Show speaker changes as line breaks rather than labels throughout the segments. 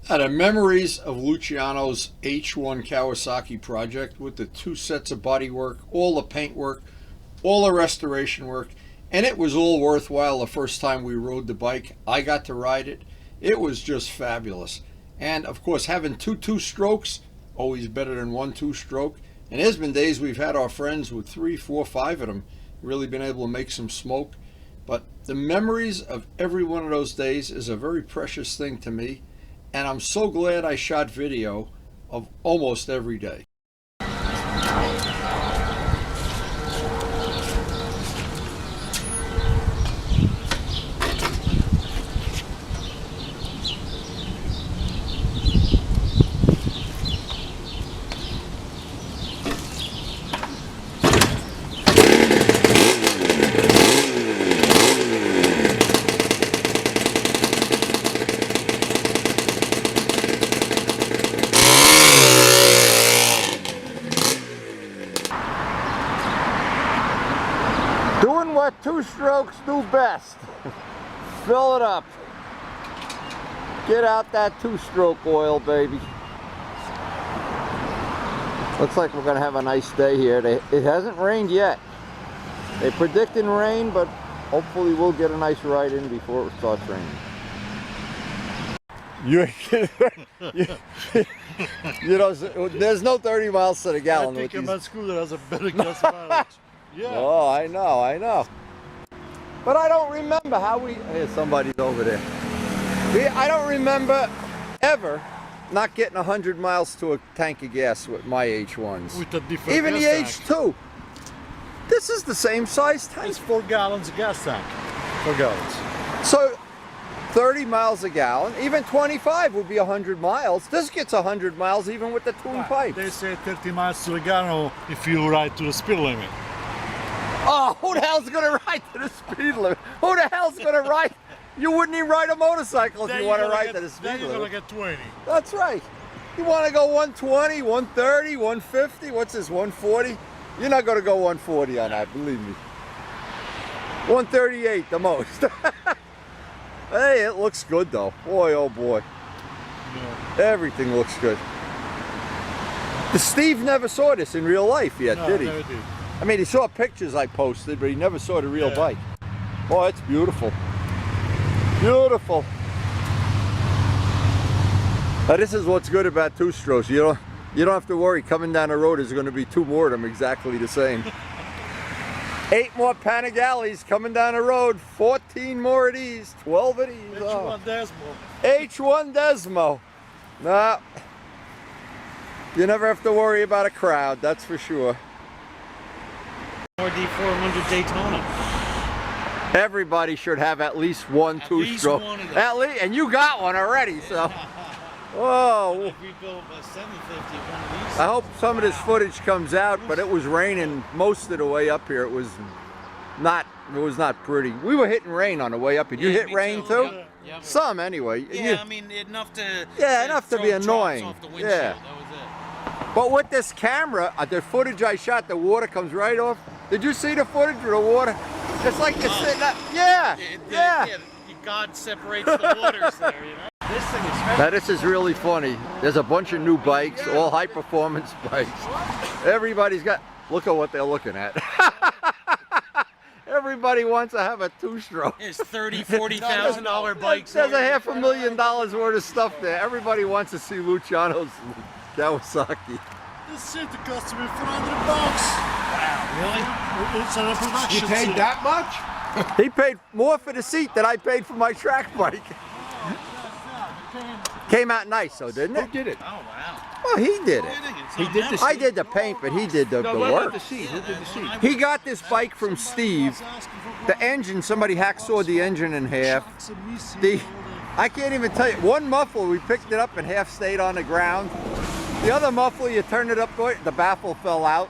The memories of Luciano's H1 Kawasaki project with the 2 sets of bodywork, all the paint work, all the restoration work, and it was all worthwhile the first time we rode the bike. I got to ride it. It was just fabulous. And of course, having two two-strokes, always better than 1 2-stroke. And there's been days we've had our friends with 3, 4, 5 of them, really been able to make some smoke. But the memories of every one of those days is a very precious thing to me. And I'm so glad I shot video of almost every day. Doing what 2 strokes do best. Fill it up. Get out that 2-stroke oil, baby. Looks like we're gonna have a nice day here. It hasn't rained yet. They're predicting rain, but hopefully we'll get a nice ride in before it starts raining. You know, there's no 30 miles to the gallon.
I think my scooter has a better gas mileage. Yeah.
Oh, I know. But I don't remember how we... Hey, somebody's over there. I don't remember ever not getting 100 miles to a tank of gas with my H1s.
With a different
even the
gas
H2. This is the same size tank.
It's 4 gallons of gas tank. 4 gallons.
So 30 miles a gallon, even 25 would be 100 miles. This gets 100 miles even with the twin pipes.
They say 30 miles to the gallon if you ride to the speed limit.
Oh, who the hell's gonna ride to the speed limit? Who the hell's gonna ride? You wouldn't even ride a motorcycle if you want to ride to the speed limit.
Then you're gonna get 20.
That's right. You want to go 120, 130, 150? What's this, 140? You're not gonna go 140 on that, believe me. 138 the most. Hey, it looks good though. Boy, oh boy. Yeah. Everything looks good. Steve never saw this in real life yet, did he?
Never did.
I mean, he saw pictures I posted, but he never saw the real bike. Oh, it's beautiful. Beautiful. Now, this is what's good about 2-strokes. You don't have to worry. Coming down the road, there's going to be 2 more of them exactly the same. 8 more Panigales coming down the road. 14 more of these. 12 of these.
H1 Desmo.
H1 Desmo. Nah. You never have to worry about a crowd, that's for sure.
D400 Daytona.
Everybody should have at least 1 2-stroke. At least, and you got one already, so. Whoa.
If we built a 750, one of these.
I hope some of this footage comes out, but it was raining most of the way up here. It was not pretty. We were hitting rain on the way up here. You hit rain too?
Yeah.
Some anyway.
Yeah, I mean enough to.
Yeah, enough to be annoying.
Off the windshield.
Yeah.
That was it.
But with this camera, the footage I shot, the water comes right off. Did you see the footage of the water? It's like you're sitting up. Yeah, yeah.
God separates the waters there, you know. This thing is special.
Now this is really funny. There's a bunch of new bikes, all high performance bikes. Everybody's got, look at what they're looking at. Everybody wants to have a 2-stroke.
There's $30,000, $40,000 bikes.
There's a $500,000 worth of stuff there. Everybody wants to see Luciano's Kawasaki.
This seat cost me $400. Wow, really? It's a production.
You paid that much?
He paid more for the seat than I paid for my track bike. Came out nice though, didn't it?
Who did it?
Oh, wow.
Well, he did it.
He did the seat?
I did the paint, but he did the
What
work.
about the seat? Who did the seat?
He got this bike from Steve. The engine, somebody hacksawed the engine in half. I can't even tell you. One muffler, we picked it up and half stayed on the ground. The other muffler, you turned it up, the baffle fell out.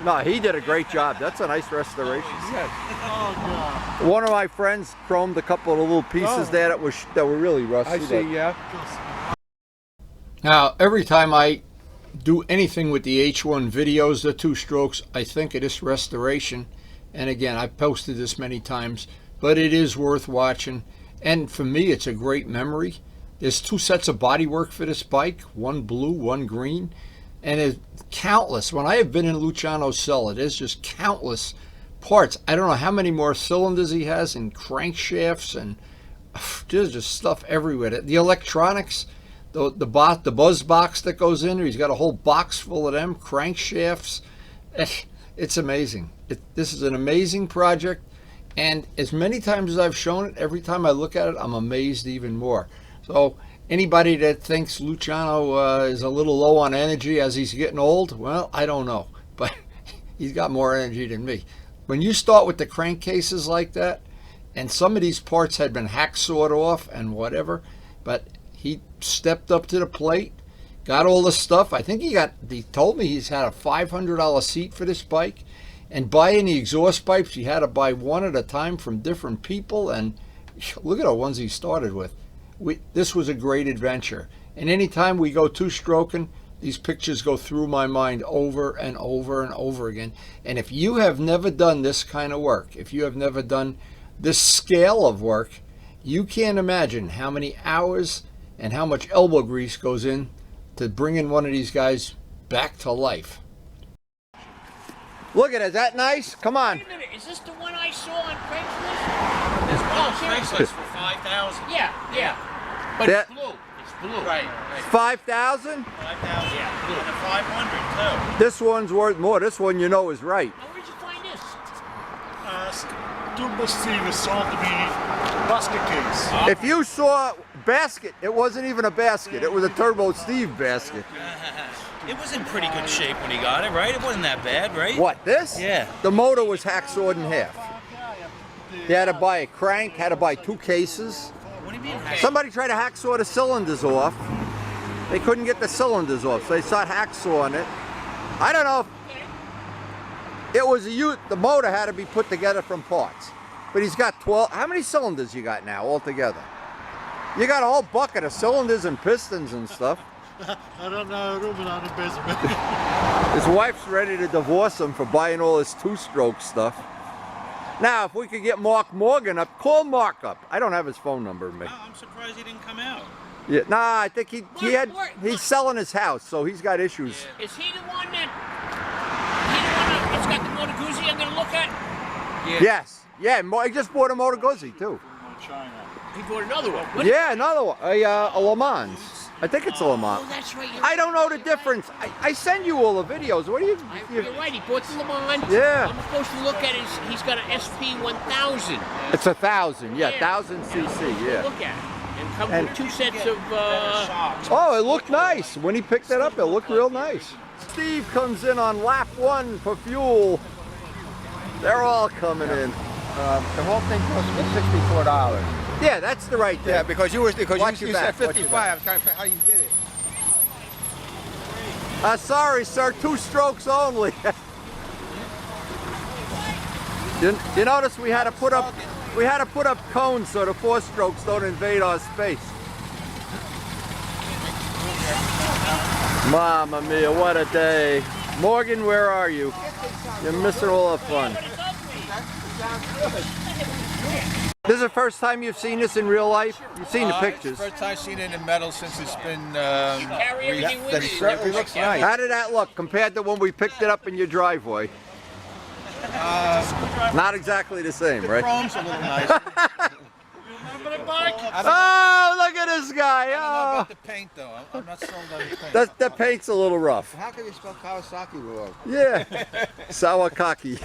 No, he did a great job. That's a nice restoration. One of my friends chromed a couple of the little pieces there that were really rusty.
I see, yeah.
Now, every time I do anything with the H1 videos, the 2-strokes, I think of this restoration. And again, I've posted this many times, but it is worth watching. And for me, it's a great memory. There's 2 sets of bodywork for this bike, one blue, one green, and it's countless. When I have been in Luciano's cellar, there's just countless parts. I don't know how many more cylinders he has and crankshafts, and there's just stuff everywhere. The electronics, the buzz box that goes in there, he's got a whole box full of them, crankshafts. It's amazing. This is an amazing project, and as many times as I've shown it, every time I look at it, I'm amazed even more. So anybody that thinks Luciano is a little low on energy as he's getting old, well, I don't know, but he's got more energy than me. When you start with the crankcases like that, and some of these parts had been hacksawed off and whatever, but he stepped up to the plate, got all the stuff. I think he told me he's had a $500 seat for this bike, and buying the exhaust pipes, he had to buy one at a time from different people, and look at the ones he started with. This was a great adventure, and anytime we go two-stroking, these pictures go through my mind over and over and over again. And if you have never done this kind of work, if you have never done this scale of work, you can't imagine how many hours and how much elbow grease goes in to bringing one of these guys back to life. Look at it, is that nice? Come on.
Wait a minute, is this the one I saw on Craigslist?
There's one on
seriously?
Craigslist for 5,000.
Yeah. But
That-
it's blue. It's blue.
Right.
5,000?
5,000.
Yeah, blue.
And a 500
This one's worth more. This one you know is right.
Now, where'd you find this?
Turbo Steve sold me basket case.
If you saw basket, it wasn't even a basket. It was a Turbo Steve basket.
too. It was in pretty good shape when he got it, right? It wasn't that bad, right?
What, this?
Yeah.
The motor was hacksawed in half. He had to buy a crank, had to buy 2 cases.
What do you mean?
Somebody tried to hacksaw the cylinders off. They couldn't get the cylinders off, so they started hacksawing it. I don't know if it was the motor had to be put together from parts. But he's got 12, how many cylinders you got now altogether? You got a whole bucket of cylinders and pistons and stuff.
I don't know, room in the basement.
His wife's ready to divorce him for buying all this 2-stroke stuff. Now, if we could get Mark Morgan up, call Mark up. I don't have his phone number with me.
Oh, I'm surprised he didn't come out.
Yeah, nah, I think he's selling his house, so he's got issues.
Is he the one that's got the Moto Guzzi I'm gonna look at?
Yeah.
Yes, yeah, he just bought a Moto Guzzi too.
China.
He bought another one. What?
Yeah, another one, a Le Mans. I think it's a Le Mans.
Oh, that's right.
I don't know the difference. I send you all the videos. What do you?
You're right. He bought the Le Mans.
Yeah.
I'm supposed to look at his. He's got an SP 1000.
It's 1,000. Yeah, 1,000 cc. Yeah.
Look at it. And comes with 2 sets of.
Oh, it looked nice. When he picked it up, it looked real nice. Steve comes in on lap 1 for fuel. They're all coming in.
The whole thing cost me $64.
Yeah, that's the right thing.
Yeah, because you
Watch your
said
back, watch your
55.
back.
I was trying to figure how you did it.
Sorry, sir. 2 strokes only. you notice we had to put up cones so the 4 strokes don't invade our space. Mamma mia, what a day. Morgan, where are you? You're missing all the fun. This is the first time you've seen this in real life? You've seen the pictures.
First time I've seen it in metal since it's been.
Carry everything with
That
you.
certainly looks nice.
How did that look compared to when we picked it up in your driveway? Not exactly the same, right?
Chrome's a little nicer.
Remember the bike?
Oh, look at this guy!
I don't know
Oh,
about the paint though. I'm not sold on the paint.
the paint's a little rough.
How can you spell Kawasaki wrong?
Yeah, Sawakaki.